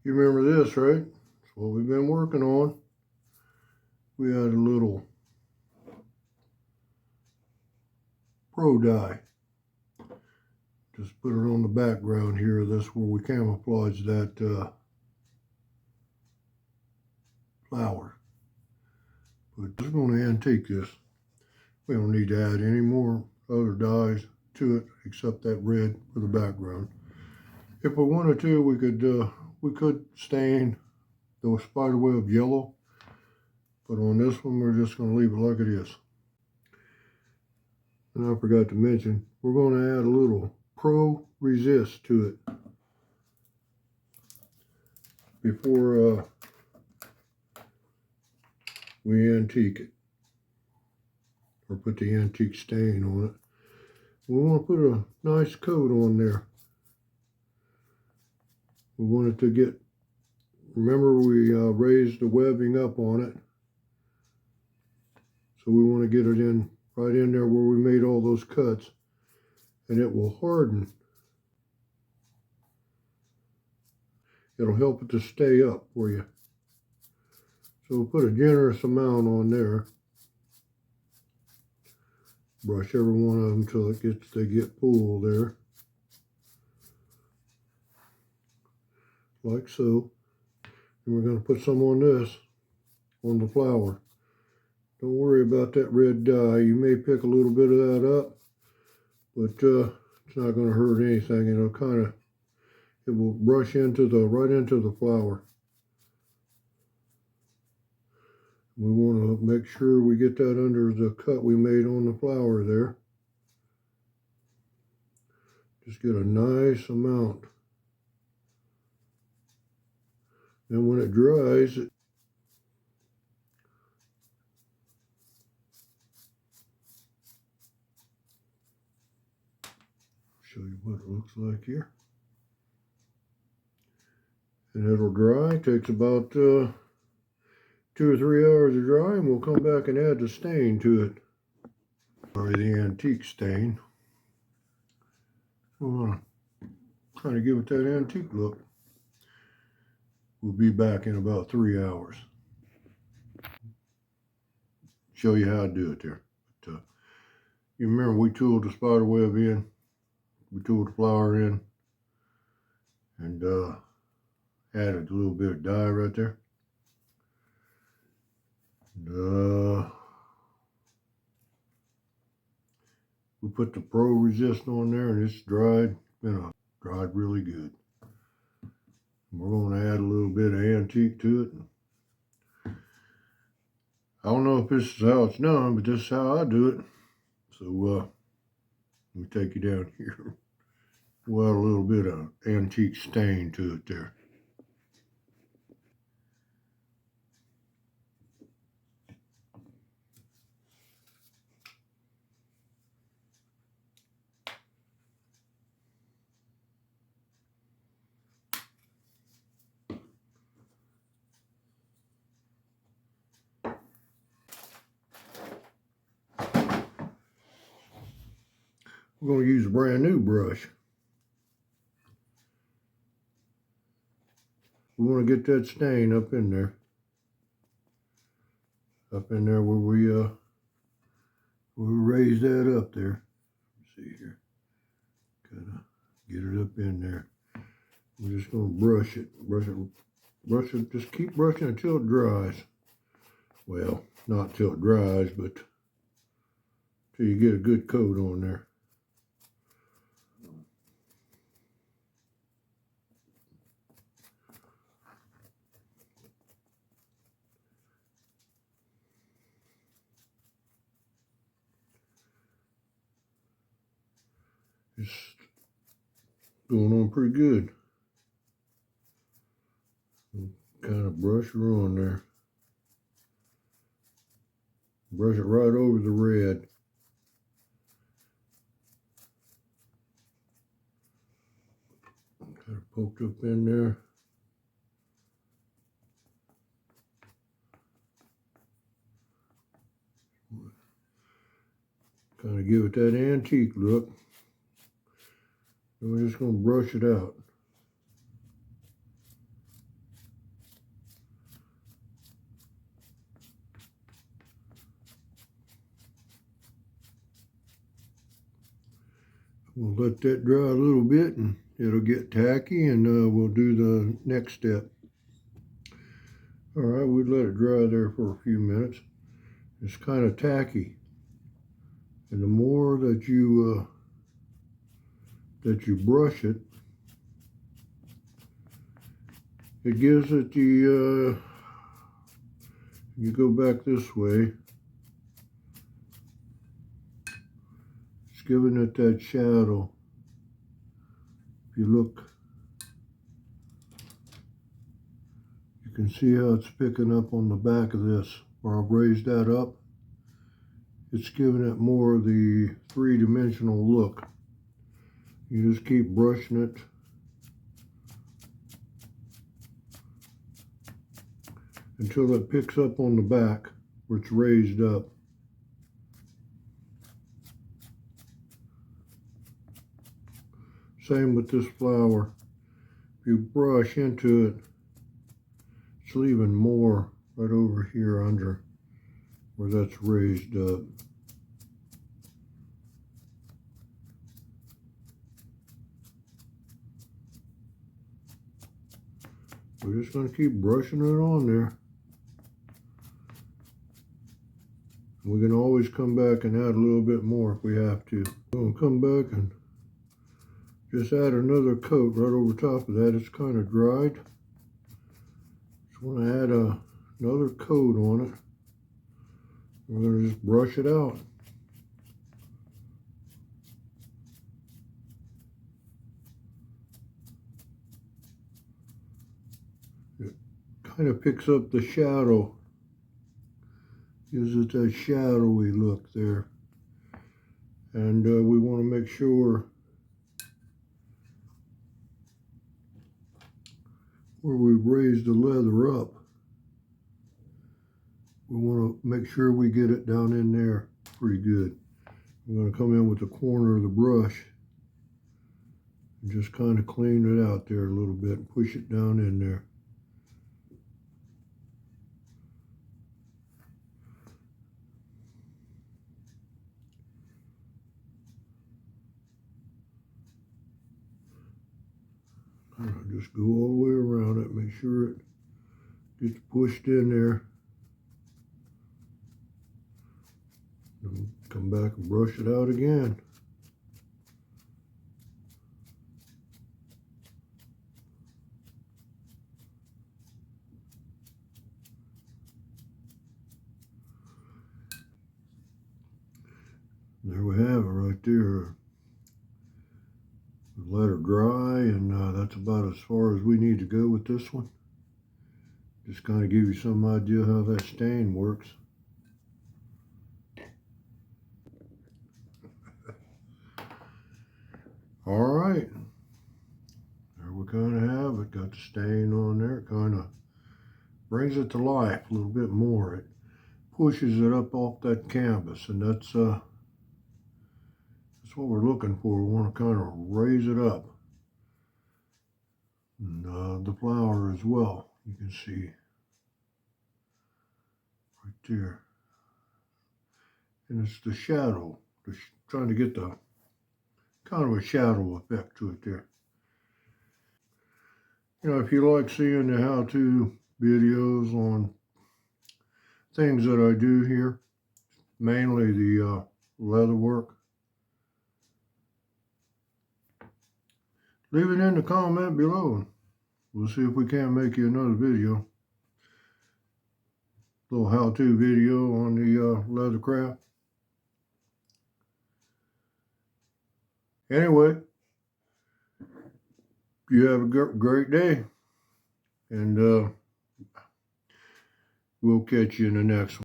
You remember this, right? It's what we've been working on. We had a little pro die. Just put it on the background here. This where we camouflage that flower. But just going to antique this. We don't need to add any more other dyes to it except that red for the background. If we wanted to, we could stain the spiderweb yellow, but on this one we're just going to leave it like it is. And I forgot to mention, we're going to add a little Pro Resist to it before we antique it, or put the antique stain on it. We want to put a nice coat on there. We want it to get, remember we raised the webbing up on it, so we want to get it in right in there where we made all those cuts, and it will harden. It'll help it to stay up for you. So we'll put a generous amount on there. Brush every one of them till they get full there. Like so. And we're going to put some on this, on the flower. Don't worry about that red dye. You may pick a little bit of that up, but it's not going to hurt anything. It will brush right into the flower. We want to make sure we get that under the cut we made on the flower there. Just get a nice amount. And when it dries, show you what it looks like here. And it'll dry. It takes about 2 or 3 hours to dry, and we'll come back and add the stain to it. Or the antique stain. We're trying to give it that antique look. We'll be back in about 3 hours. Show you how to do it there. But, you remember we tooled the spider web in, we tooled the flower in, and added a little bit of dye right there. And, we put the Pro Resist on there, and it's dried. Dried really good. We're going to add a little bit of antique to it. I don't know if this is how it's done, but this is how I do it. So let me take you down here. We'll add a little bit of antique stain to it there. We're going to use a brand new brush. We want to get that stain up in there. Up in there where we raised that up there. Let's see here. Gotta get it up in there. We're just going to brush it. Just keep brushing until it dries. Well, not till it dries, but till you get a good coat on there. It's going on pretty good. Kind of brush her on there. Brush it right over the red. Kind of poked up in there. Kind of give it that antique look. And we're just going to brush it out. We'll let that dry a little bit and it'll get tacky, and we'll do the next step. All right, we let it dry there for a few minutes. It's kind of tacky, and the more that you brush it, it gives it the. You go back this way. It's giving it that shadow. If you look, you can see how it's picking up on the back of this. Where I've raised that up, it's giving it more of the three-dimensional look. You just keep brushing it. Until it picks up on the back where it's raised up. Same with this flower. If you brush into it, it's leaving more right over here under where that's raised up. We're just going to keep brushing it on there. We can always come back and add a little bit more if we have to. We'll come back and just add another coat right over top of that. It's kind of dried. Just want to add another coat on it. We're going to just brush it out. It kind of picks up the shadow. Gives it that shadowy look there. And we want to make sure where we've raised the leather up, we want to make sure we get it down in there pretty good. I'm going to come in with the corner of the brush and just kind of clean it out there a little bit and push it down in there. Just go all the way around it, make sure it gets pushed in there. And come back and brush it out again. There we have it right there. Let her dry, and that's about as far as we need to go with this one. Just kind of give you some idea how that stain works. All right, there we kind of have it. Got the stain on there. It kind of brings it to life a little bit more. It pushes it up off that canvas, and that's what we're looking for. We want to kind of raise it up. And the flower as well, you can see right there. And it's the shadow, trying to get the kind of a shadow effect to it there. You know, if you like seeing the how-to videos on things that I do here, mainly the leather work, leave it in the comment below. We'll see if we can make you another video. Little how-to video on the leather craft. Anyway, you have a great day, and we'll catch you in the next one.